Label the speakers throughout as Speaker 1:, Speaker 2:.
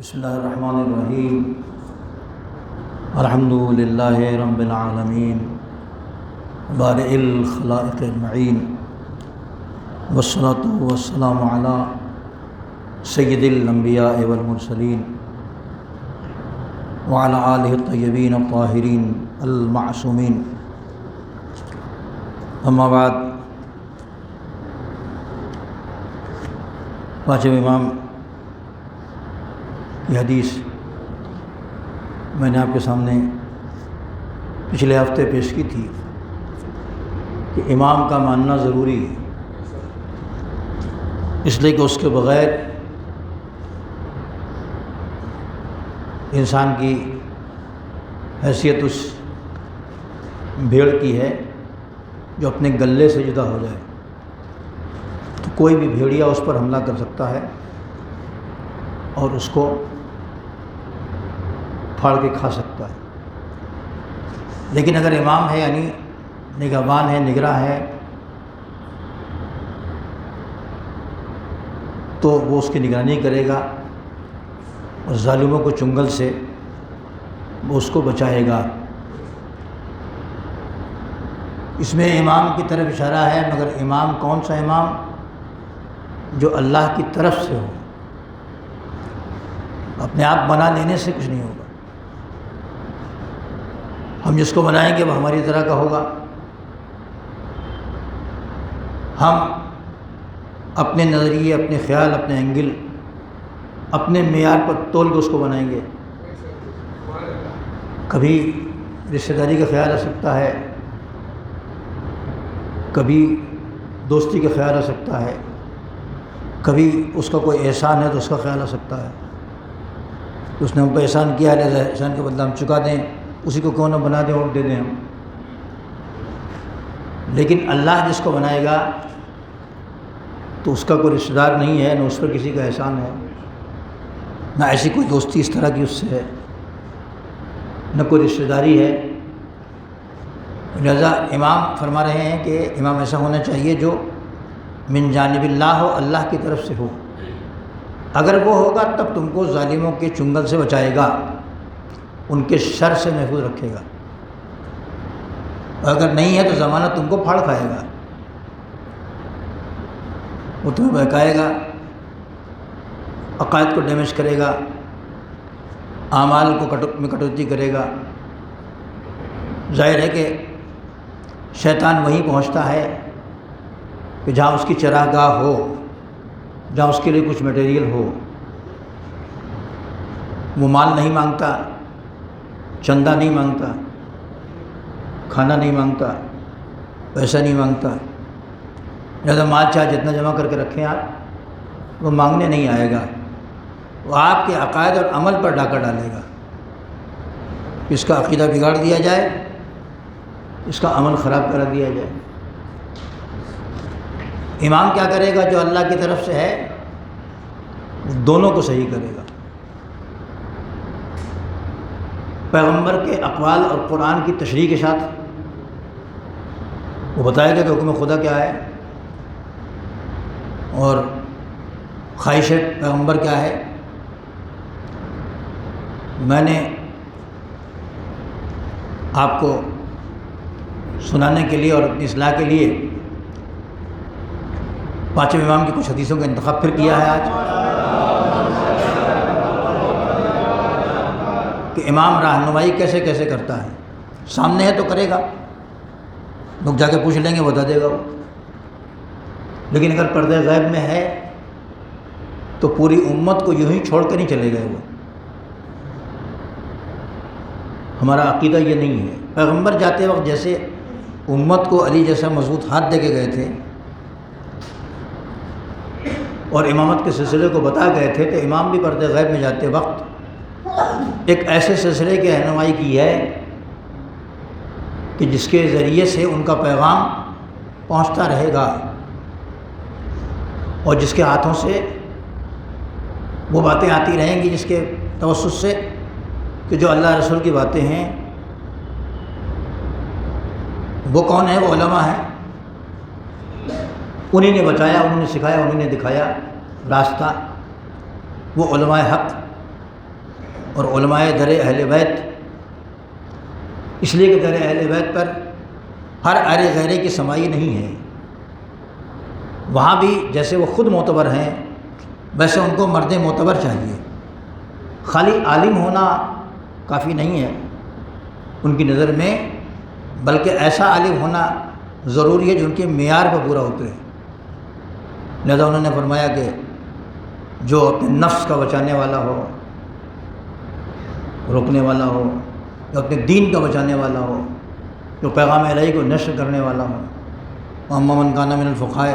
Speaker 1: بسم اللہ الرحمن الرحیم الحمد للہ رب العالمین بارئ الخلائق اجمعین والصلاۃ والسلام علی سید الانبیاء والمرسلین وعلی آلہ الطیبین الطاہرین المعصومین اما بعد۔ پانچویں امام کی حدیث میں نے آپ کے سامنے پچھلے ہفتے پیش کی تھی کہ امام کا ماننا ضروری ہے، اس لیے کہ اس کے بغیر انسان کی حیثیت اس بھیڑ کی ہے جو اپنے گلے سے جدا ہو جائے، تو کوئی بھی بھیڑیا اس پر حملہ کر سکتا ہے اور اس کو پھاڑ کے کھا سکتا ہے۔ لیکن اگر امام ہے یعنی نگہبان ہے، نگراں ہے، تو وہ اس کی نگرانی کرے گا اور ظالموں کو چنگل سے وہ اس کو بچائے گا۔ اس میں امام کی طرف اشارہ ہے، مگر امام کون سا امام؟ جو اللہ کی طرف سے ہو، اپنے آپ بنا لینے سے کچھ نہیں ہوگا۔ ہم جس کو بنائیں گے وہ ہماری طرح کا ہوگا، ہم اپنے نظریے، اپنے خیال، اپنے اینگل، اپنے معیار پر تول کے اس کو بنائیں گے۔ کبھی رشتہ داری کا خیال آ سکتا ہے، کبھی دوستی کا خیال آ سکتا ہے، کبھی اس کا کوئی احسان ہے تو اس کا خیال آ سکتا ہے کہ اس نے ہم پہ احسان کیا ہے، احسان کے بدلہ ہم چکا دیں، اسی کو کیوں نہ بنا دیں اور دے دیں ہم۔ لیکن اللہ جس کو بنائے گا تو اس کا کوئی رشتہ دار نہیں ہے، نہ اس پر کسی کا احسان ہے، نہ ایسی کوئی دوستی اس طرح کی اس سے ہے، نہ کوئی رشتہ داری ہے۔ لہذا امام فرما رہے ہیں کہ امام ایسا ہونا چاہیے جو من جانب اللہ ہو، اللہ کی طرف سے ہو۔ اگر وہ ہوگا تب تم کو ظالموں کے چنگل سے بچائے گا، ان کے شر سے محفوظ رکھے گا، اور اگر نہیں ہے تو زمانہ تم کو پھاڑ کھائے گا، وہ تمہیں بہکائے گا، عقائد کو ڈیمیج کرے گا، اعمال کو میں کٹوتی کرے گا۔ ظاہر ہے کہ شیطان وہیں پہنچتا ہے کہ جہاں اس کی چراگاہ ہو، جہاں اس کے لیے کچھ میٹیریل ہو۔ وہ مال نہیں مانگتا، چندہ نہیں مانگتا، کھانا نہیں مانگتا، پیسہ نہیں مانگتا، لہٰذا مال چاہے جتنا جمع کر کے رکھیں آپ، وہ مانگنے نہیں آئے گا، وہ آپ کے عقائد اور عمل پر ڈاکہ ڈالے گا۔ اس کا عقیدہ بگاڑ دیا جائے، اس کا عمل خراب کرا دیا جائے۔ امام کیا کرے گا؟ جو اللہ کی طرف سے ہے دونوں کو صحیح کرے گا، پیغمبر کے اقوال اور قرآن کی تشریح کے ساتھ وہ بتائے گا کہ حکم خدا کیا ہے اور خواہش پیغمبر کیا ہے۔ میں نے آپ کو سنانے کے لیے اور اپنی اصلاح کے لیے پانچویں امام کی کچھ حدیثوں کا انتخاب پھر کیا ہے آج، کہ امام رہنمائی کیسے کیسے کرتا ہے۔ سامنے ہے تو کرے گا، لوگ جا کے پوچھ لیں گے، بتا دے گا وہ۔ لیکن اگر پردہ غیب میں ہے تو پوری امت کو یوں ہی چھوڑ کر نہیں چلے گئے وہ۔ ہمارا عقیدہ یہ نہیں ہے۔ پیغمبر جاتے وقت جیسے امت کو علی جیسا مضبوط ہاتھ دے کے گئے تھے اور امامت کے سلسلے کو بتا گئے تھے، تو امام بھی پردہ غیب میں جاتے وقت ایک ایسے سلسلے کی رہنمائی کی ہے کہ جس کے ذریعے سے ان کا پیغام پہنچتا رہے گا، اور جس کے ہاتھوں سے وہ باتیں آتی رہیں گی، جس کے توسط سے کہ جو اللہ رسول کی باتیں ہیں وہ کون ہے؟ وہ علماء ہیں۔ انہیں نے بتایا، انہوں نے سکھایا، انہوں نے دکھایا راستہ، وہ علماء حق اور علماء در اہل بیت، اس لیے کہ در اہل بیت پر ہر ارے غیرے کی سمائی نہیں ہے، وہاں بھی جیسے وہ خود معتبر ہیں ویسے ان کو مرد معتبر چاہیے، خالی عالم ہونا کافی نہیں ہے ان کی نظر میں، بلکہ ایسا عالم ہونا ضروری ہے جو ان کے معیار پر پورا ہوتے ہیں۔ لہذا انہوں نے فرمایا کہ جو اپنے نفس کا بچانے والا ہو، روکنے والا ہو، جو اپنے دین کا بچانے والا ہو، جو پیغام الہی کو نشر کرنے والا ہو، وَأَمَّا مَنْ كَانَ مِنَ الْفُقَهَاءِ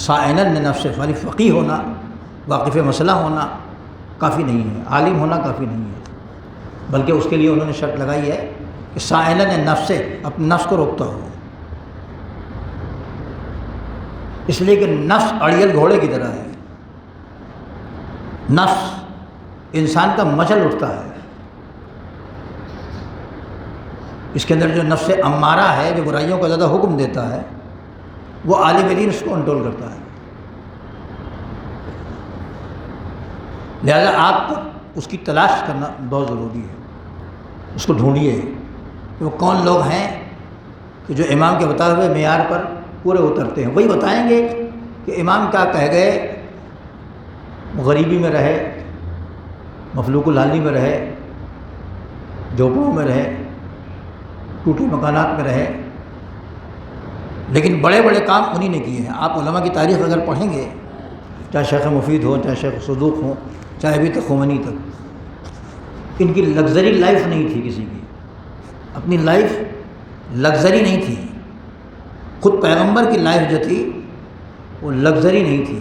Speaker 1: صَائِلًا لِنَفْسِهِ، خالی فقیہ ہونا، واقف مسئلہ ہونا کافی نہیں ہے، عالم ہونا کافی نہیں ہے، بلکہ اس کے لیے انہوں نے شرط لگائی ہے کہ صَائِلًا لِنَفْسِهِ، اپنے نفس کو روکتا ہو، اس لیے کہ نفس اڑیل گھوڑے کی طرح ہے، نفس انسان کا مچل اٹھتا ہے، اس کے اندر جو نفس امارہ ہے جو برائیوں کا زیادہ حکم دیتا ہے، وہ عالم دین اس کو کنٹرول کرتا ہے۔ لہذا آپ کو اس کی تلاش کرنا بہت ضروری ہے، اس کو ڈھونڈیے کہ وہ کون لوگ ہیں کہ جو امام کے بتائے ہوئے معیار پر پورے اترتے ہیں، وہی بتائیں گے کہ امام کیا کہہ گئے، غریبی میں رہے، مفلوق الحالی میں رہے، جھوپڑوں میں رہے، ٹوٹے مکانات میں رہے، لیکن بڑے بڑے کام انہی نے کیے ہیں۔ آپ علماء کی تاریخ اگر پڑھیں گے، چاہے شیخ مفید ہو، چاہے شیخ صدوق ہوں، چاہے ابھی تک خمینی تک، ان کی لگژری لائف نہیں تھی کسی کی، اپنی لائف لگژری نہیں تھی، خود پیغمبر کی لائف جو تھی وہ لگژری نہیں تھی،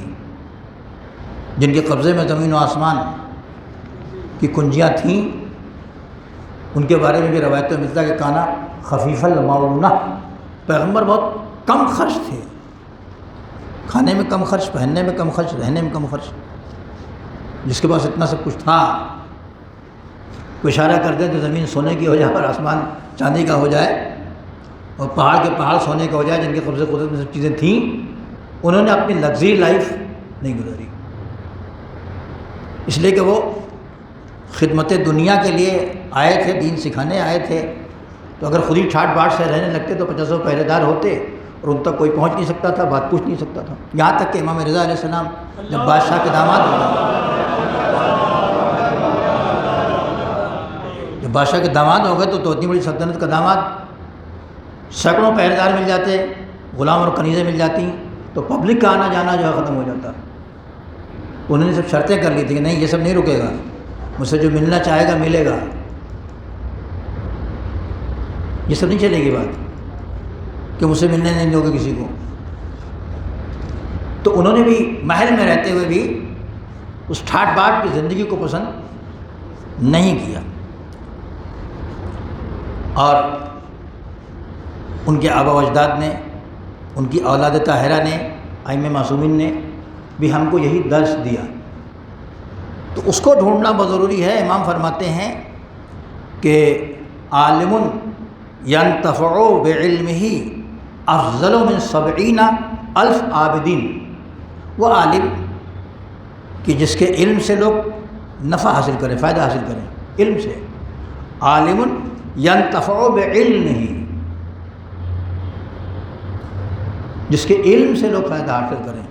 Speaker 1: جن کے قبضے میں زمین و آسمان کی کنجیاں تھیں، ان کے بارے میں بھی روایت میں ملتا ہے کہ کانا خفیف المعونہ، پیغمبر بہت کم خرچ تھے، کھانے میں کم خرچ، پہننے میں کم خرچ، رہنے میں کم خرچ، جس کے پاس اتنا سب کچھ تھا، کوئی اشارہ کر دیں تو زمین سونے کی ہو جائے اور آسمان چاندی کا ہو جائے اور پہاڑ کے پہاڑ سونے کا ہو جائے، جن کے قبضے قدرت میں سب چیزیں تھیں، انہوں نے اپنی لگژری لائف نہیں گزاری، اس لیے کہ وہ خدمت دنیا کے لیے آئے تھے، دین سکھانے آئے تھے، تو اگر خود ہی ٹھاٹ باٹ سے رہنے لگتے تو 50 پہرے دار ہوتے اور ان تک کوئی پہنچ نہیں سکتا تھا، بات پوچھ نہیں سکتا تھا، یہاں تک کہ امام رضا علیہ السلام جب بادشاہ کے داماد ہو گئے، جب بادشاہ کے داماد ہو گئے تو اتنی بڑی سلطنت کا داماد، سینکڑوں پہرے دار مل جاتے، غلام اور کنیزیں مل جاتی، تو پبلک کا آنا جانا جو ہے ختم ہو جاتا۔ انہوں نے سب شرطیں کر لی تھی کہ نہیں یہ سب نہیں رکے گا، مجھ سے جو ملنا چاہے گا ملے گا، یہ سب نہیں چلے گی بات کہ مجھ سے ملنے نہیں دو گے کسی کو۔ تو انہوں نے بھی محل میں رہتے ہوئے بھی اس ٹھاٹ باٹ کی زندگی کو پسند نہیں کیا، اور ان کے آبا و اجداد نے، ان کی اولاد طاہرہ نے، ائمہ معصومین نے بھی ہم کو یہی درس دیا، تو اس کو ڈھونڈنا بہت ضروری ہے۔ امام فرماتے ہیں کہ عالم ینتفع بعلمہ افضل من 70,000 عابدین، وہ عالم کہ جس کے علم سے لوگ نفع حاصل کریں، فائدہ حاصل کریں، علم سے، عالم ینتفع بعلمہ، جس کے علم سے لوگ فائدہ حاصل کریں،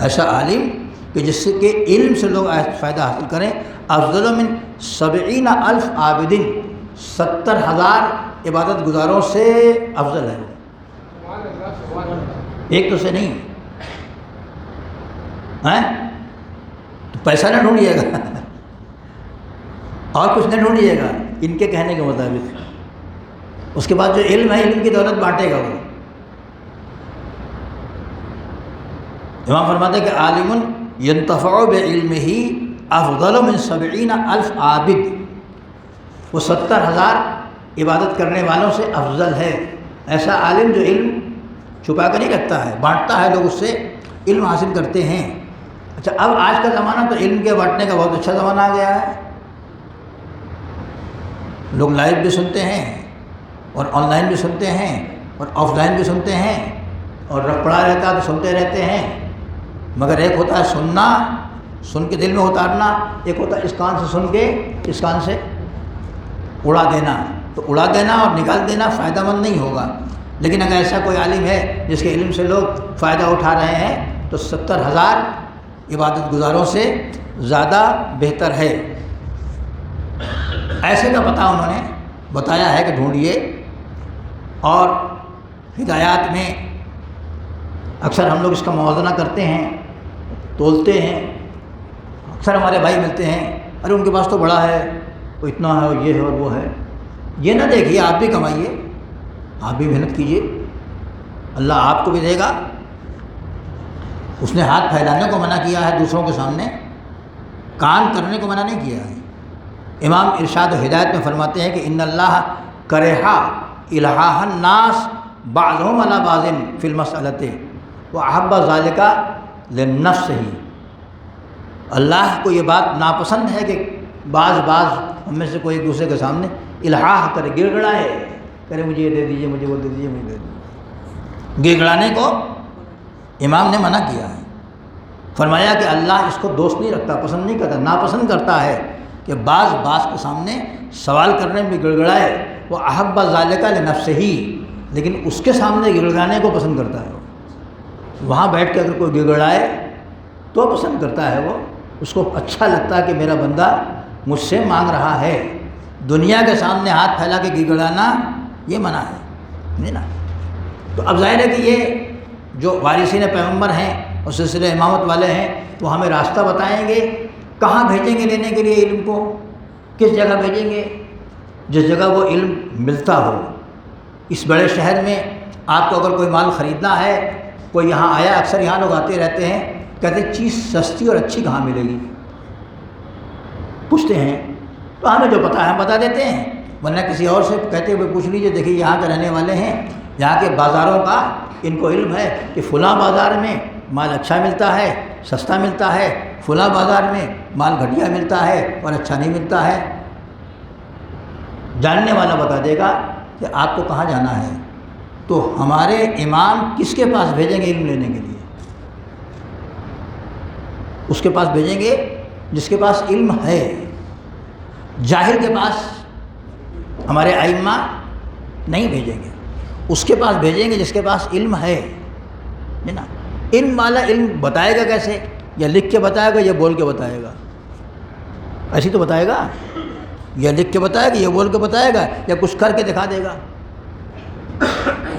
Speaker 1: ایسا عالم کہ جس کے علم سے لوگ فائدہ حاصل کریں، افضل من 70,000 عابدین، 70,000 عبادت گزاروں سے افضل ہے، ایک تو سے نہیں ہے، تو پیسہ نہ ڈھونڈیے گا اور کچھ نہ ڈھونڈیے گا ان کے کہنے کے مطابق، اس کے بعد جو علم ہے علم کی دولت بانٹے گا وہ۔ امام فرماتے ہیں کہ عالم ینتفع بعلمہ افضل من 70,000 عابد، وہ 70,000 عبادت کرنے والوں سے افضل ہے، ایسا عالم جو علم چھپا کر نہیں رکھتا ہے، بانٹتا ہے، لوگ اس سے علم حاصل کرتے ہیں۔ اچھا، اب آج کا زمانہ تو علم کے بانٹنے کا بہت اچھا زمانہ آ گیا ہے، لوگ لائیو بھی سنتے ہیں اور آن لائن بھی سنتے ہیں اور آف لائن بھی سنتے ہیں، اور رکھ پڑا رہتا ہے تو سنتے رہتے ہیں، مگر ایک ہوتا ہے سننا، سن کے دل میں اتارنا، ایک ہوتا ہے اس کان سے سن کے اس کان سے اڑا دینا، تو اڑا دینا اور نکال دینا فائدہ مند نہیں ہوگا۔ لیکن اگر ایسا کوئی عالم ہے جس کے علم سے لوگ فائدہ اٹھا رہے ہیں تو 70,000 عبادت گزاروں سے زیادہ بہتر ہے۔ ایسے کا پتہ انہوں نے بتایا ہے کہ ڈھونڈیے، اور ہدایات میں اکثر ہم لوگ اس کا موازنہ کرتے ہیں، تولتے ہیں۔ اکثر ہمارے بھائی ملتے ہیں، ارے ان کے پاس تو بڑا ہے، وہ اتنا ہے، اور یہ ہے اور وہ ہے۔ یہ نہ دیکھیے، آپ بھی کمائیے، آپ بھی محنت کیجیے، اللہ آپ کو بھی دے گا۔ اس نے ہاتھ پھیلانے کو منع کیا ہے دوسروں کے سامنے، کام کرنے کو منع نہیں کیا ہے۔ امام ارشاد و ہدایت میں فرماتے ہیں کہ ان اللہ کرہا الہاہ الناس بعضهم علی بعض فی المسألۃ واحب ذلک لنفسہ۔ اللہ کو یہ بات ناپسند ہے کہ بعض ہم میں سے کوئی ایک دوسرے کے سامنے الہاہ کرے، گڑ گڑائے، کرے مجھے یہ دے دیجیے، مجھے وہ دے دیجیے، مجھے دے دیجیے۔ گڑ گڑانے کو امام نے منع کیا ہے، فرمایا کہ اللہ اس کو دوست نہیں رکھتا، پسند نہیں کرتا، ناپسند کرتا ہے کہ بعض کے سامنے سوال کرنے میں گڑ گڑائے۔ وہ احب ذالک لنفسہ، لیکن اس کے سامنے گڑ گڑانے کو پسند کرتا ہے۔ وہاں بیٹھ کے اگر کوئی گڑ گڑائے تو پسند کرتا ہے، وہ اس کو اچھا لگتا ہے کہ میرا بندہ مجھ سے مانگ رہا ہے۔ دنیا کے سامنے ہاتھ پھیلا کے گڑ گڑانا یہ منع ہے، نہیں نا؟ تو اب ظاہر ہے کہ یہ جو وارثین پیغمبر ہیں اور سلسلہ امامت والے ہیں، وہ ہمیں راستہ بتائیں گے، کہاں بھیجیں گے لینے کے لیے علم کو، کس جگہ بھیجیں گے، جس جگہ وہ علم ملتا ہو۔ اس بڑے شہر میں آپ کو اگر کوئی مال خریدنا ہے، کوئی یہاں آیا، اکثر یہاں لوگ آتے رہتے ہیں، کہتے ہیں چیز سستی اور اچھی کہاں ملے گی، پوچھتے ہیں، تو ہمیں جو پتہ ہے ہم بتا دیتے ہیں، ورنہ کسی اور سے کہتے ہوئے پوچھ لیجیے، دیکھیے یہاں کے رہنے والے ہیں، یہاں کے بازاروں کا ان کو علم ہے کہ فلاں بازار میں مال اچھا ملتا ہے، سستا ملتا ہے، فلاں بازار میں مال گھٹیا ملتا ہے اور اچھا نہیں ملتا ہے۔ جاننے والا بتا دے گا کہ آپ کو کہاں جانا ہے۔ تو ہمارے امام کس کے پاس بھیجیں گے علم لینے کے لیے؟ اس کے پاس بھیجیں گے جس کے پاس علم ہے۔ جاہل کے پاس ہمارے ائمہ نہیں بھیجیں گے، اس کے پاس بھیجیں گے جس کے پاس علم ہے نا۔ علم والا علم بتائے گا کیسے؟ یا لکھ کے بتائے گا یا بول کے بتائے گا؟ ایسی تو بتائے گا، یا لکھ کے بتائے گا یا بول کے بتائے گا یا کچھ کر کے دکھا دے گا۔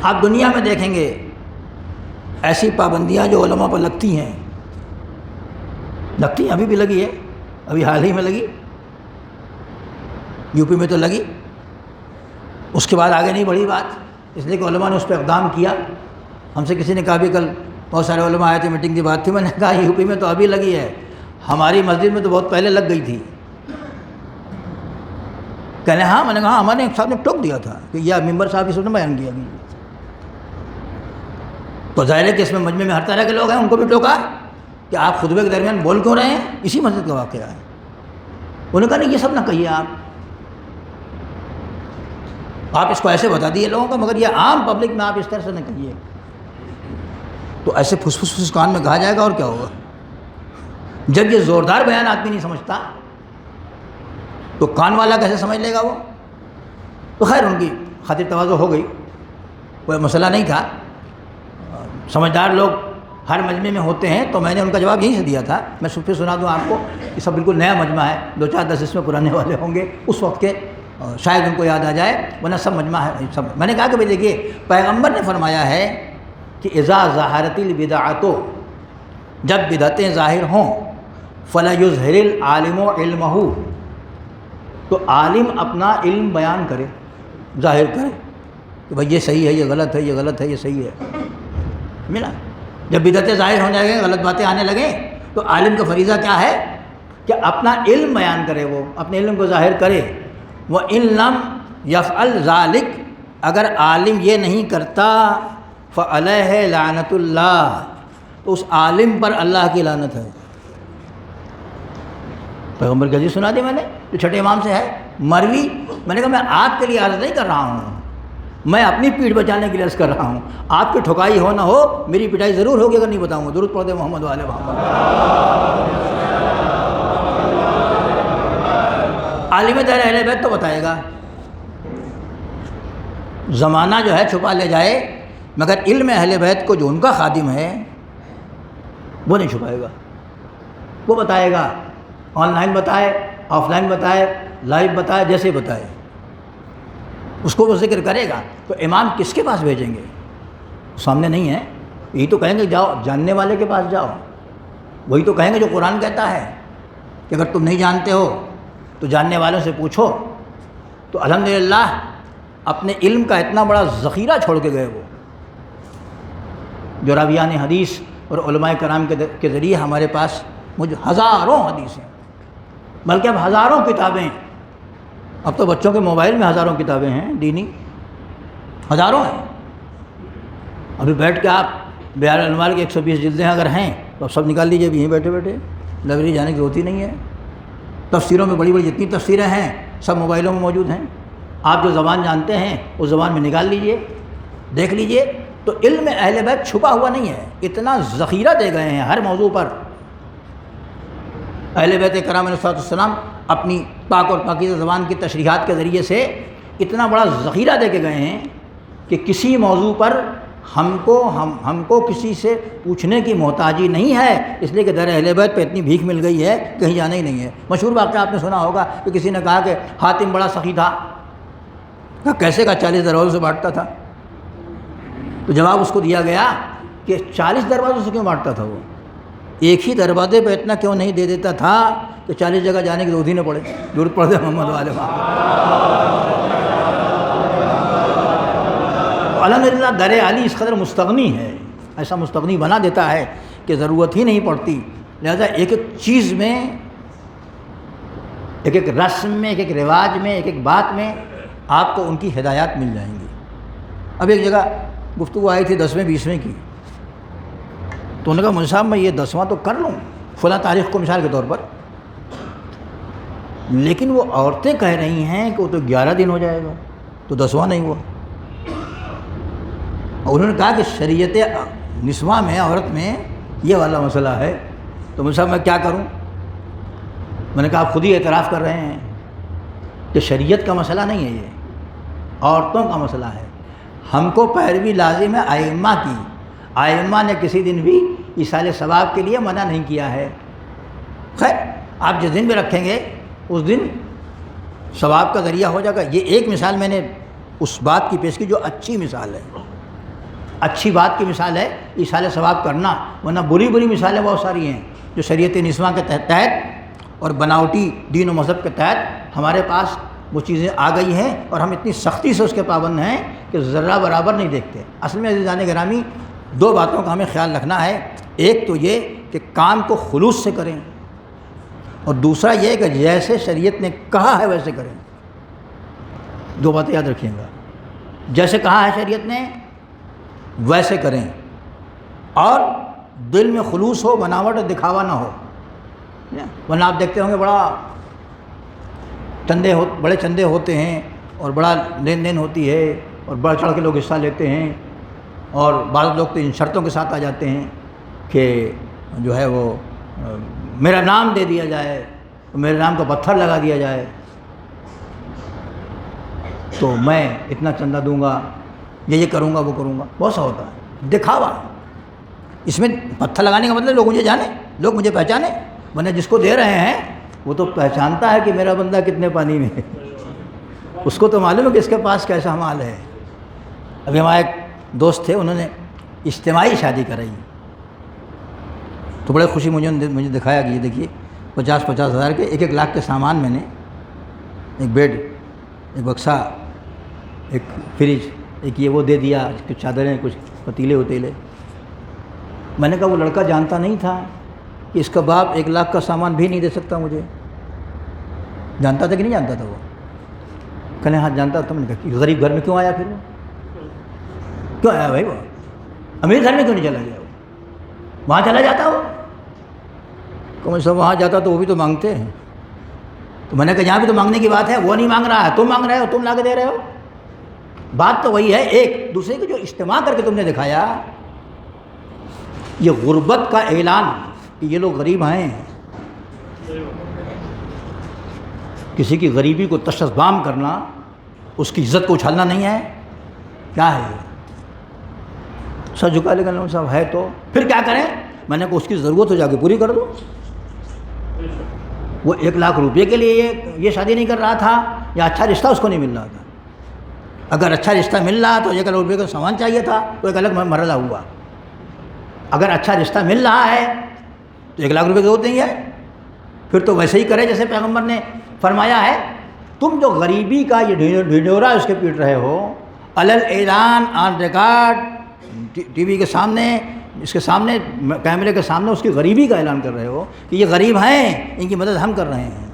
Speaker 1: آپ دنیا میں دیکھیں گے ایسی پابندیاں جو علماء پر لگتی ہیں، ابھی بھی لگی ہے، ابھی حال ہی میں لگی، یو پی میں تو لگی، اس کے بعد آگے نہیں بڑھی بات، اس لیے کہ علماء نے اس پہ اقدام کیا۔ ہم سے کسی نے کہا بھی کل بہت سارے علماء آئے تھے، میٹنگ کی بات تھی، میں نے کہا یو پی میں تو ابھی لگی ہے، ہماری مسجد میں تو بہت پہلے لگ گئی تھی۔ کہنے ہاں، میں نے کہا ہمارے ایک صاحب نے ٹوک دیا تھا کہ یہ ممبر صاحب اس نے بیان کیا گیا، تو ظاہر ہے کہ اس میں مجمع میں ہر طرح کے لوگ ہیں، ان کو بھی ٹوکا کہ آپ خطبے کے درمیان بول کیوں رہے ہیں، اسی مسجد کا واقعہ ہے۔ انہوں نے کہا نہیں یہ سب نہ کہیے، آپ اس کو ایسے بتا دیے لوگوں کو، مگر یہ عام پبلک میں آپ اس طرح سے نہ کہیے۔ تو ایسے پھس پھس کان میں کہا جائے گا اور کیا ہوگا؟ جب یہ زوردار بیان آدمی نہیں سمجھتا تو کان والا کیسے سمجھ لے گا وہ؟ تو خیر ان کی خاطر تواضع ہو گئی، کوئی مسئلہ نہیں تھا۔ سمجھدار لوگ ہر مجمع میں ہوتے ہیں، تو میں نے ان کا جواب یہیں سے دیا تھا۔ میں پھر سنا دوں آپ کو، یہ سب بالکل نیا مجمع ہے، 2-4-10 اس میں پرانے والے ہوں گے اس وقت کے، شاید ان کو یاد آ جائے، ورنہ سب مجمع ہے سب۔ میں نے کہا کہ بھائی دیکھیے، پیغمبر نے فرمایا ہے کہ اذا ظہرت البدعۃ، جب بدعتیں ظاہر ہوں، فلیظہر العالم علمہ، تو عالم اپنا علم بیان کرے، ظاہر کرے کہ بھائی یہ صحیح ہے، یہ غلط ہے، یہ غلط ہے، یہ صحیح ہے۔ ملا جب بدعتیں ظاہر ہونے لگیں، غلط باتیں آنے لگیں، تو عالم کا فریضہ کیا ہے کہ اپنا علم بیان کرے، وہ اپنے علم کو ظاہر کرے۔ وَإِن لَمْ يَفْعَلْ ذَلِكَ، اگر عالم یہ نہیں کرتا، فَعَلَيْهِ لَعْنَةُ اللَّهِ، تو اس عالم پر اللہ کی لعنت ہے۔ پیغمبر کی حدیث سنا دی میں نے، جو چھٹے امام سے ہے، مروی۔ میں نے کہا میں آپ کے لیے عرض نہیں کر رہا ہوں، میں اپنی پیٹھ بچانے کے لیے عرض کر رہا ہوں۔ آپ کی ٹھکائی ہو نہ ہو، میری پٹائی ضرور ہوگی اگر نہیں بتاؤں گا۔ درود پڑھ دے محمد و آل محمد۔ عالم در اہل بیت تو بتائے گا، زمانہ جو ہے چھپا لے جائے، مگر علم اہل بیت کو جو ان کا خادم ہے وہ نہیں چھپائے گا، وہ بتائے گا، آن لائن بتائے، آف لائن بتائے، لائیو بتائے، جیسے بتائے اس کو وہ ذکر کرے گا۔ تو امام کس کے پاس بھیجیں گے؟ سامنے نہیں ہے، یہی تو کہیں گے جاؤ جاننے والے کے پاس جاؤ، وہی تو کہیں گے جو قرآن کہتا ہے کہ اگر تم نہیں جانتے ہو تو جاننے والوں سے پوچھو۔ تو الحمدللہ اپنے علم کا اتنا بڑا ذخیرہ چھوڑ کے گئے وہ، جو راویان حدیث اور علماء کرام کے ذریعے ہمارے پاس مجھ ہزاروں حدیثیں، بلکہ اب ہزاروں کتابیں، اب تو بچوں کے موبائل میں ہزاروں کتابیں ہیں دینی، ہزاروں ہیں۔ ابھی بیٹھ کے آپ بیان الانوار کی 120 جلدیں اگر ہیں تو اب سب نکال لیجیے، بھی یہیں بیٹھے بیٹھے، لائبریری جانے کی ہوتی نہیں ہے۔ تفسیروں میں بڑی بڑی جتنی تفسیریں ہیں سب موبائلوں میں موجود ہیں، آپ جو زبان جانتے ہیں اس زبان میں نکال لیجئے، دیکھ لیجئے۔ تو علم اہل بیت چھپا ہوا نہیں ہے، اتنا ذخیرہ دے گئے ہیں ہر موضوع پر۔ اہل بیت کرام علیہ السلام اپنی پاک اور پاکیزہ زبان کی تشریحات کے ذریعے سے اتنا بڑا ذخیرہ دے کے گئے ہیں کہ کسی موضوع پر ہم کو کسی سے پوچھنے کی محتاجی نہیں ہے، اس لیے کہ در اہل بیت پہ اتنی بھیک مل گئی ہے کہیں جانا ہی نہیں ہے۔ مشہور واقعہ آپ نے سنا ہوگا کہ کسی نے کہا کہ حاتم بڑا سخی تھا، کہا کیسے؟ کا 40 دروازوں سے بانٹتا تھا۔ تو جواب اس کو دیا گیا کہ 40 دروازوں سے کیوں بانٹتا تھا؟ وہ ایک ہی دروازے پہ اتنا کیوں نہیں دے دیتا تھا کہ 40 جگہ جانے کی ضرورت ہی نہ پڑے، ضرورت پڑ جائے محمد والے الحمدللہ در علی اس قدر مستغنی ہے، ایسا مستغنی بنا دیتا ہے کہ ضرورت ہی نہیں پڑتی۔ لہذا ایک ایک چیز میں، ایک ایک رسم میں، ایک ایک رواج میں، ایک ایک بات میں آپ کو ان کی ہدایات مل جائیں گی۔ اب ایک جگہ گفتگو آئی تھی 10ویں 20ویں کی، تو انہوں نے کہا مجھے صاحب میں یہ 10واں تو کر لوں فلاں تاریخ کو مثال کے طور پر، لیکن وہ عورتیں کہہ رہی ہیں کہ وہ تو 11 دن ہو جائے گا، تو 10واں نہیں ہوا۔ اور انہوں نے کہا کہ شریعت نسواں میں عورت میں یہ والا مسئلہ ہے، تو مجھے صاحب میں کیا کروں؟ میں نے کہا آپ خود ہی اعتراف کر رہے ہیں کہ شریعت کا مسئلہ نہیں ہے، یہ عورتوں کا مسئلہ ہے۔ ہم کو پیروی لازم ہے ائمہ کی، ائمہ نے کسی دن بھی ایصال ثواب کے لیے منع نہیں کیا ہے۔ خیر آپ جس دن بھی رکھیں گے اس دن ثواب کا ذریعہ ہو جائے گا۔ یہ ایک مثال میں نے اس بات کی پیش کی جو اچھی مثال ہے، اچھی بات کی مثال ہے ایصال ثواب کرنا، ورنہ بری بری مثالیں بہت ساری ہیں جو شریعت نسواں کے تحت اور بناوٹی دین و مذہب کے تحت ہمارے پاس وہ چیزیں آ گئی ہیں، اور ہم اتنی سختی سے اس کے پابند ہیں کہ ذرہ برابر نہیں دیکھتے۔ اصل میں عزیزان گرامی دو باتوں کا ہمیں خیال رکھنا ہے، ایک تو یہ کہ کام کو خلوص سے کریں، اور دوسرا یہ کہ جیسے شریعت نے کہا ہے ویسے کریں۔ دو باتیں یاد رکھیے گا، جیسے کہا ہے شریعت نے ویسے کریں، اور دل میں خلوص ہو، بناوٹ اور دکھاوا نہ ہو، ورنہ آپ دیکھتے ہوں گے بڑے چندے ہوتے ہیں اور بڑا لین دین ہوتی ہے اور بڑھ چڑھ کے لوگ حصہ لیتے ہیں، اور بعض لوگ تو ان شرطوں کے ساتھ آ جاتے ہیں کہ جو ہے وہ میرا نام دے دیا جائے، میرے نام کا پتھر لگا دیا جائے تو میں اتنا چندہ دوں گا، یہ کروں گا وہ کروں گا، بہت سا ہوتا ہے دکھاوا۔ اس میں پتھر لگانے کا مطلب لوگ مجھے جانیں، لوگ مجھے پہچانیں، ورنہ جس کو دے رہے ہیں وہ تو پہچانتا ہے کہ میرا بندہ کتنے پانی میں ہے، اس کو تو معلوم ہے کہ اس کے پاس کیسا مال ہے۔ ابھی ہمارے ایک دوست تھے، انہوں نے اجتماعی شادی کرائی، تو بڑے خوشی مجھے دکھایا کہ یہ دیکھیے 50-50 ہزار کے 1-1 لاکھ کے سامان میں نے، ایک بیڈ، ایک بکسا، ایک فریج، ایک یہ وہ دے دیا، کچھ چادریں، کچھ پتیلے وتیلے۔ میں نے کہا وہ لڑکا جانتا نہیں تھا کہ اس کا باپ 1 لاکھ کا سامان بھی نہیں دے سکتا مجھے؟ جانتا تھا کہ نہیں جانتا تھا؟ وہ کہنے ہاں جانتا تھا۔ میں نے کہا کہ غریب گھر میں کیوں آیا؟ پھر وہ کیوں آیا بھائی؟ وہ امیر گھر میں کیوں نہیں چلا گیا؟ وہاں چلا جاتا وہ کہ سب وہاں جاتا تو وہ بھی تو مانگتے ہیں۔ تو میں نے کہا یہاں بھی تو مانگنے کی بات ہے، وہ نہیں مانگ رہا ہے، تم مانگ رہے ہو، تم لا کے دے رہے ہو۔ بات تو وہی ہے، ایک دوسرے کو جو اجتماع کر کے تم نے دکھایا، یہ غربت کا اعلان کہ یہ لوگ غریب ہیں۔ کسی کی غریبی کو تشبام کرنا، اس کی عزت کو اچھالنا نہیں ہے، کیا ہے یہ؟ سر جھکا لے کر صاحب ہے تو پھر کیا کریں؟ میں نے کہا اس کی ضرورت ہو جا کے پوری کر دو. وہ 1,00,000 روپے کے لیے یہ شادی نہیں کر رہا تھا، یا اچھا رشتہ اس کو نہیں مل رہا تھا. اگر اچھا رشتہ مل رہا تو 1,00,000 روپے کا سامان چاہیے تھا، تو ایک الگ مرحلہ ہوا. اگر اچھا رشتہ مل رہا ہے تو 1,00,000 روپے کی ضرورت نہیں ہے. پھر تو ویسے ہی کرے جیسے پیغمبر نے فرمایا ہے. تم جو غریبی کا یہ ڈھنڈورا اس کے پیٹ رہے ہو، علل اعلان آن ریکارڈ ٹی وی کے سامنے، اس کے سامنے کیمرے کے سامنے اس کی غریبی کا اعلان کر رہے ہو کہ یہ غریب ہیں، ان کی مدد ہم کر رہے ہیں.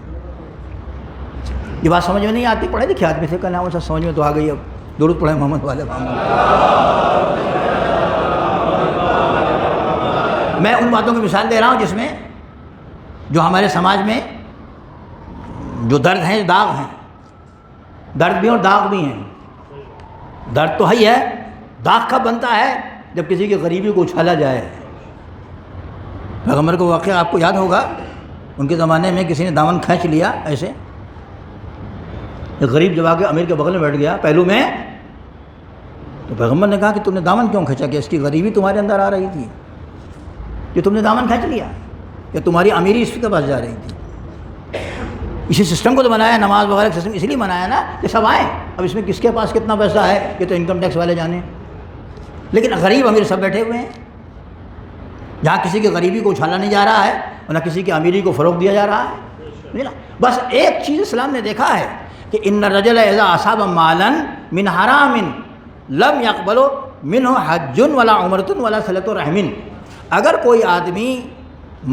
Speaker 1: یہ بات سمجھ میں نہیں آتی؟ پڑھے لکھے آدمی سے کہنا وہ سمجھ میں تو آ گئی. اب درود پڑھے محمد والے محمد. میں ان باتوں کی مثال دے رہا ہوں جس میں جو ہمارے سماج میں جو درد ہیں، داغ ہیں، درد بھی اور داغ بھی ہیں. درد تو ہی ہے، داغ کب بنتا ہے؟ جب کسی کی غریبی کو اچھالا جائے. پیغمبر کو واقعہ آپ کو یاد ہوگا، ان کے زمانے میں کسی نے دامن کھینچ لیا ایسے، ایک غریب جب آ کے امیر کے بغل میں بیٹھ گیا پہلو میں، تو پیغمبر نے کہا کہ تم نے دامن کیوں کھینچا؟ کہ اس کی غریبی تمہارے اندر آ رہی تھی کہ تم نے دامن کھینچ لیا، یا تمہاری امیری اس کے پاس جا رہی تھی. اسی سسٹم کو تو بنایا، نماز وغیرہ کا سسٹم اسی لیے بنایا نا کہ سب آئیں. اب اس میں کس کے پاس کتنا پیسہ ہے یہ تو انکم ٹیکس والے جانے، لیکن غریب امیر سب بیٹھے ہوئے ہیں. جہاں کسی کی غریبی کو اچھالا نہیں جا رہا ہے اور نہ کسی کی امیری کو فروغ دیا جا رہا ہے. بس ایک چیز اسلام نے دیکھا ہے کہ ان الرجل اذا اصاب مالا من حرام لم يقبل منه حج ولا عمرۃ ولا صلۃ رحم. اگر کوئی آدمی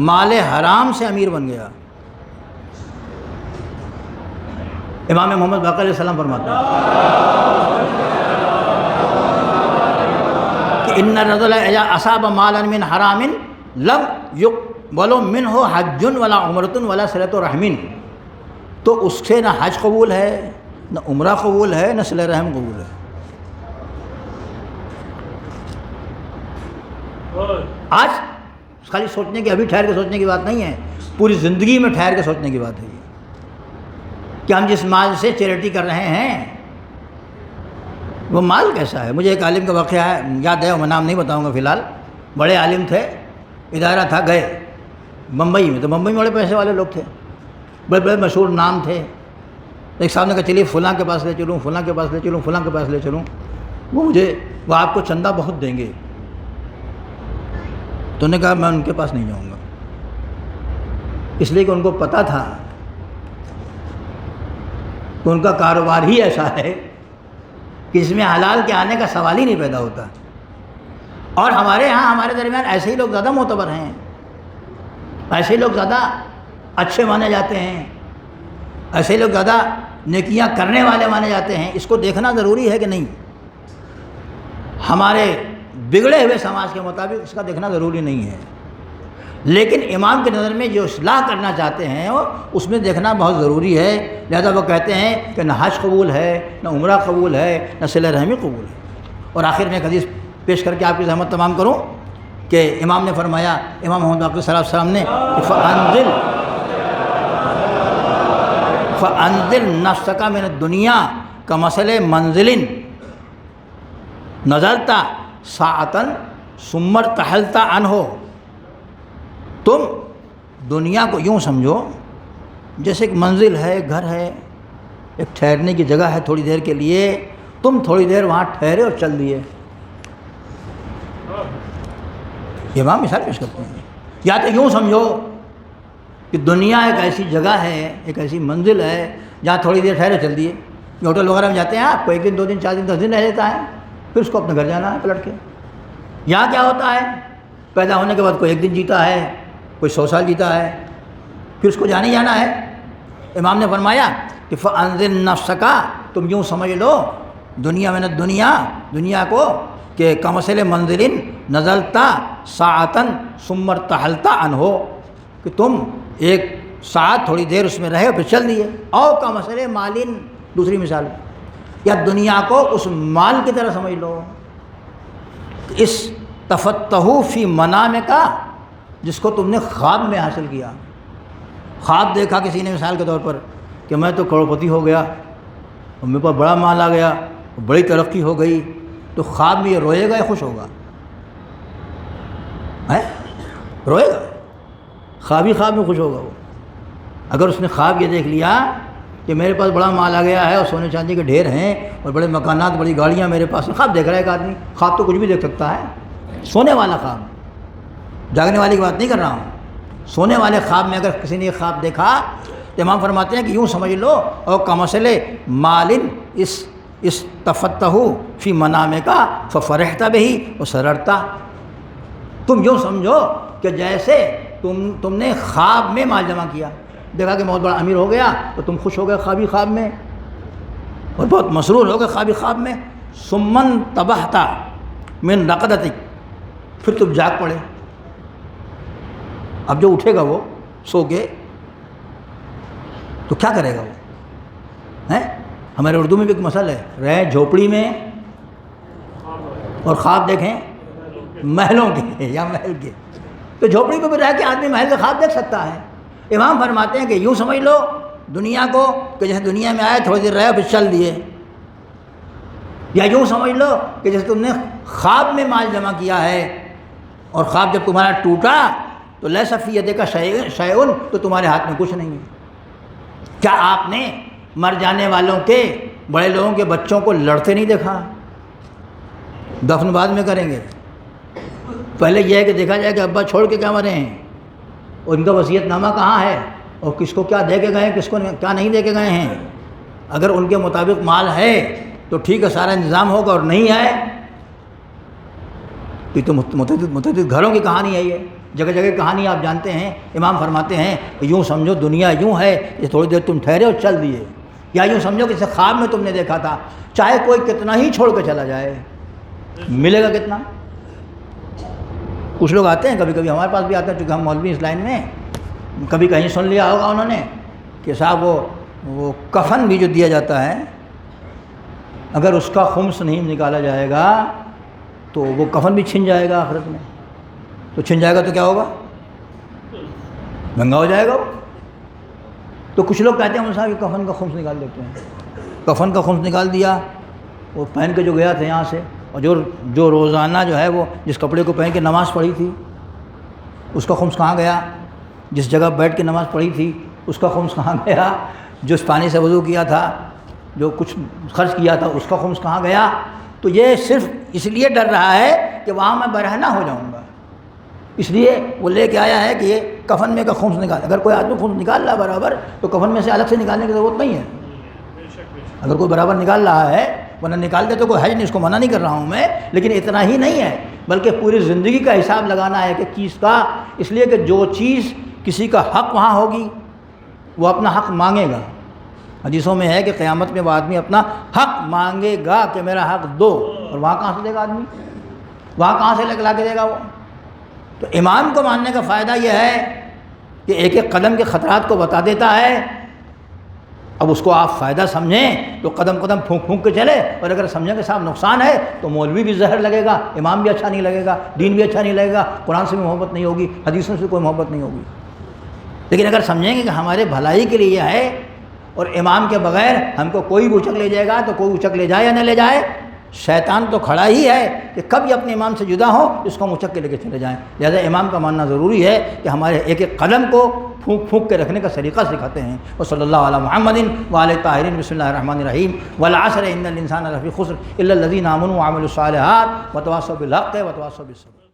Speaker 1: مال حرام سے امیر بن گیا، امام محمد باقر علیہ السلام فرماتے ہیں کہ ان الرجل اذا اصاب مالا من حرام لم يقبل منه حج ولا عمرۃ ولا صلۃ رحم. تو اس سے نہ حج قبول ہے، نہ عمرہ قبول ہے، نہ صلہ رحم قبول ہے. آج خالی سوچنے کی، ابھی ٹھہر کے سوچنے کی بات نہیں ہے، پوری زندگی میں ٹھہر کے سوچنے کی بات ہے یہ کہ ہم جس مال سے چیریٹی کر رہے ہیں وہ مال کیسا ہے. مجھے ایک عالم کا واقعہ ہے یاد ہے، میں نام نہیں بتاؤں گا فی الحال. بڑے عالم تھے، ادارہ تھا، گئے بمبئی میں. تو بمبئی میں بڑے پیسے والے لوگ تھے، بڑے بڑے مشہور نام تھے. ایک صاحب نے کہا چلیے فلاں کے پاس لے چلوں، فلاں کے پاس لے چلوں، فلاں کے پاس لے چلوں، وہ آپ کو چندہ بہت دیں گے. تو نے کہا میں ان کے پاس نہیں جاؤں گا، اس لیے کہ ان کو پتہ تھا کہ ان کا کاروبار ہی ایسا ہے کہ اس میں حلال کے آنے کا سوال ہی نہیں پیدا ہوتا. اور ہمارے ہاں ہمارے درمیان ایسے ہی لوگ زیادہ معتبر ہیں، ایسے ہی لوگ زیادہ اچھے مانے جاتے ہیں، ایسے لوگ زیادہ نیکیاں کرنے والے مانے جاتے ہیں. اس کو دیکھنا ضروری ہے کہ نہیں؟ ہمارے بگڑے ہوئے سماج کے مطابق اس کا دیکھنا ضروری نہیں ہے، لیکن امام کی نظر میں جو اصلاح کرنا چاہتے ہیں اس میں دیکھنا بہت ضروری ہے. لہذا وہ کہتے ہیں کہ نہ حج قبول ہے، نہ عمرہ قبول ہے، نہ صلہ رحمی قبول ہے. اور آخر میں ایک حدیث پیش کر کے آپ کی زحمت تمام کروں کہ امام نے فرمایا، امام محمد باقر صلی اللہ علیہ وسلم نے فَأَنزِلْ نَفْسَكَ مِنَ الدُّنْيَا كَمَثَلِ مَنزِلٍ نَزَلْتَ سَاعَةً ثُمَّ ارْتَحَلْتَ عَنْهُ. تم دنیا کو یوں سمجھو جیسے ایک منزل ہے، گھر ہے، ایک ٹھہرنے کی جگہ ہے تھوڑی دیر کے لیے. تم تھوڑی دیر وہاں ٹھہرے اور چل دیے. امام مثال پیش کرتے ہیں. یا تو یوں سمجھو کہ دنیا ایک ایسی جگہ ہے، ایک ایسی منزل ہے جہاں تھوڑی دیر ٹھہرے چل دیے. یہ ہوٹل وغیرہ میں جاتے ہیں آپ کو 1 دن 2 دن 4 دن 10 دن رہ لیتا ہے، پھر اس کو اپنے گھر جانا ہے پلٹ کے. یہاں کیا ہوتا ہے؟ پیدا ہونے کے بعد کوئی 1 دن جیتا ہے، کوئی 100 سال جیتا ہے، پھر اس کو جانا ہی جانا ہے. امام نے فرمایا کہ فَأَنزِلْ نَفْسَكَ، تم یوں سمجھ لو دنیا میں دنیا کو کہ کمثل منزل نزلت ساعتاً ثم ارتحلت عنہ، کہ تم ایک ساعت تھوڑی دیر اس میں رہے اور پھر چل دیے. او کمثل مالن، دوسری مثال، یا دنیا کو اس مال کی طرح سمجھ لو، اس تفتح فی منامک، جس کو تم نے خواب میں حاصل کیا. خواب دیکھا کسی نے مثال کے طور پر کہ میں تو کروڑپتی ہو گیا اور میرے پاس بڑا مال آ گیا، بڑی ترقی ہو گئی، تو خواب میں یہ روئے گا یا خوش ہوگا؟ روئے گا؟ خواب ہی خواب میں خوش ہوگا وہ۔ اگر اس نے خواب یہ دیکھ لیا کہ میرے پاس بڑا مال آ گیا ہے اور سونے چاندی کے ڈھیر ہیں اور بڑے مکانات، بڑی گاڑیاں میرے پاس ہیں، خواب دیکھ رہا ہے ایک آدمی، خواب تو کچھ بھی دیکھ سکتا ہے، سونے والا خواب، جاگنے والی کی بات نہیں کر رہا ہوں، سونے والے خواب میں اگر کسی نے یہ خواب دیکھا تو امام فرماتے ہیں کہ یوں سمجھ لو اور کمثل مالن استفتہ فی منام کا ففرحت بہ وسررت، تم یوں سمجھو کہ جیسے تم نے خواب میں مال جمع کیا، دیکھا کہ بہت بڑا امیر ہو گیا تو تم خوش ہو گئے خوابی خواب میں اور بہت مسرور ہو گئے خوابی خواب میں، ثم انتبہت من رقدتک، پھر تم جاگ پڑے۔ اب جو اٹھے گا وہ سو کے تو کیا کرے گا وہ؟ ہمارے اردو میں بھی ایک مسئلہ ہے، رہے جھوپڑی میں اور خواب دیکھیں محلوں کے یا محل کے، تو جھوپڑی میں بھی رہ کے آدمی محل کا خواب دیکھ سکتا ہے۔ امام فرماتے ہیں کہ یوں سمجھ لو دنیا کو کہ جیسے دنیا میں آئے تھوڑی دیر رہے پھر چل دیے، یا یوں سمجھ لو کہ جیسے تم نے خواب میں مال جمع کیا ہے اور خواب جب تمہارا ٹوٹا تو لیس فی یدک شیء، تو تمہارے ہاتھ میں کچھ نہیں ہے۔ کیا آپ نے مر جانے والوں کے بڑے لوگوں کے بچوں کو لڑتے نہیں دیکھا؟ دفن بعد میں کریں گے، پہلے یہ ہے کہ دیکھا جائے کہ ابا چھوڑ کے کیا مرے ہیں اور ان کا وصیت نامہ کہاں ہے اور کس کو کیا دے کے گئے ہیں، کس کو کیا نہیں دے کے گئے ہیں۔ اگر ان کے مطابق مال ہے تو ٹھیک ہے سارا انتظام ہوگا، اور نہیں ہے تو یہ تو متعدد گھروں کی کہانی ہے، یہ جگہ جگہ کہانی آپ جانتے ہیں۔ امام فرماتے ہیں کہ یوں سمجھو دنیا یوں ہے کہ تھوڑی دیر تم ٹھہرے اور چل دیے، یا یوں سمجھو کہ جیسے خواب میں تم نے دیکھا تھا، چاہے کوئی کتنا ہی چھوڑ کے چلا جائے ملے گا کتنا؟ کچھ لوگ آتے ہیں کبھی کبھی ہمارے پاس بھی آتے ہیں، چونکہ ہم مولوی اس لائن میں، کبھی کہیں سن لیا ہوگا انہوں نے کہ صاحب وہ کفن بھی جو دیا جاتا ہے اگر اس کا خمس نہیں نکالا جائے گا تو وہ کفن بھی چھن جائے گا آخرت میں، تو چھن جائے گا تو کیا ہوگا؟ مہنگا ہو جائے گا وہ۔ تو کچھ لوگ کہتے ہیں صاحب یہ کفن کا خمس نکال دیتے ہیں، کفن کا خمس نکال دیا، وہ پہن کے جو گیا تھا یہاں سے، اور جو روزانہ جو ہے وہ جس کپڑے کو پہن کے نماز پڑھی تھی اس کا خمس کہاں گیا؟ جس جگہ بیٹھ کے نماز پڑھی تھی اس کا خمس کہاں گیا؟ جس پانی سے وضو کیا تھا، جو کچھ خرچ کیا تھا اس کا خمس کہاں گیا؟ تو یہ صرف اس لیے ڈر رہا ہے کہ وہاں میں برہنہ ہو جاؤں گا، اس لیے وہ لے کے آیا ہے کہ یہ کفن میں کا خمس نکال۔ اگر کوئی آدمی خمس نکال رہا ہے برابر تو کفن میں سے الگ سے نکالنے کی ضرورت نہیں ہے۔ اگر کوئی برابر نکال رہا ہے، ورنہ نکال دے تو کوئی حج نہیں، اس کو منع نہیں کر رہا ہوں میں، لیکن اتنا ہی نہیں ہے بلکہ پوری زندگی کا حساب لگانا ہے کہ چیز کا، اس لیے کہ جو چیز کسی کا حق وہاں ہوگی وہ اپنا حق مانگے گا۔ حدیثوں میں ہے کہ قیامت میں وہ آدمی اپنا حق مانگے گا کہ میرا حق دو، اور وہاں کہاں سے دے گا آدمی؟ وہاں کہاں سے لا کے دے گا وہ؟ تو امام کو ماننے کا فائدہ یہ ہے کہ ایک ایک قدم کے خطرات کو بتا دیتا ہے، اب اس کو آپ فائدہ سمجھیں تو قدم قدم پھونک پھونک کے چلے، اور اگر سمجھیں کہ صاحب نقصان ہے تو مولوی بھی زہر لگے گا، امام بھی اچھا نہیں لگے گا، دین بھی اچھا نہیں لگے گا، قرآن سے بھی محبت نہیں ہوگی، حدیثوں سے کوئی محبت نہیں ہوگی۔ لیکن اگر سمجھیں گے کہ ہمارے بھلائی کے لیے ہے اور امام کے بغیر ہم کو کوئی بھی اچک لے جائے گا تو کوئی اچک لے جائے یا نہ لے جائے، شیطان تو کھڑا ہی ہے کہ کب یہ اپنے امام سے جدا ہو اس کو ہم اچک کے لے کے چلے جائیں۔ لہذا امام کا ماننا ضروری ہے کہ ہمارے ایک ایک قدم کو پھونک پھونک کے رکھنے کا طریقہ سکھاتے ہیں۔ وصلی اللہ علی محمد وآلہ الطاہرین، بسم اللہ الرحمن الرحیم، والعصر ان الانسان لفی خسر الا الذین آمنوا وعملوا الصالحات وتواصوا بالحق وتواصوا بالصبر۔